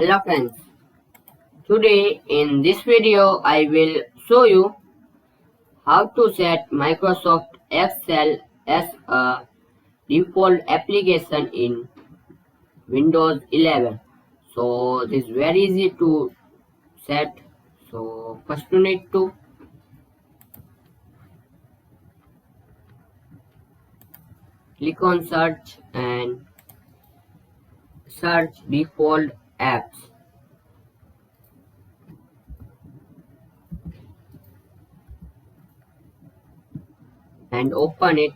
Hello friends, today in this video I will show you how to set Microsoft Excel as a default application in Windows 11. So this is very easy to set. So first you need to click on search and search default apps and open it.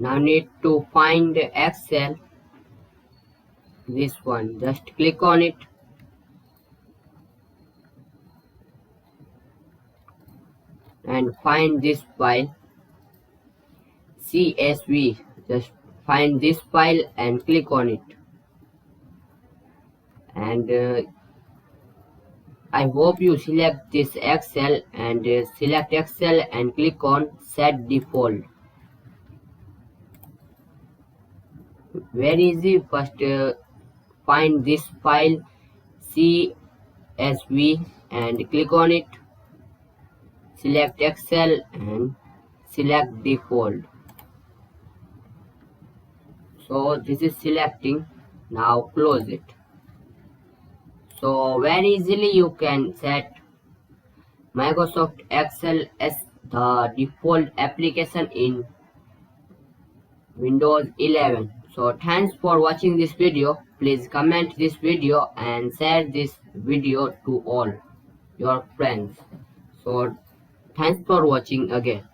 Now need to find Excel, this one, just click on it and find this file CSV. Just find this file and click on it, and I hope you select this Excel and select Excel and click on set default. Very easy. First find this file CSV and click on it, select Excel and select default. So this is selecting. Now close it. So very easily you can set Microsoft Excel as the default application in Windows 11. So thanks for watching this video. Please comment this video and share this video to all your friends. So thanks for watching again.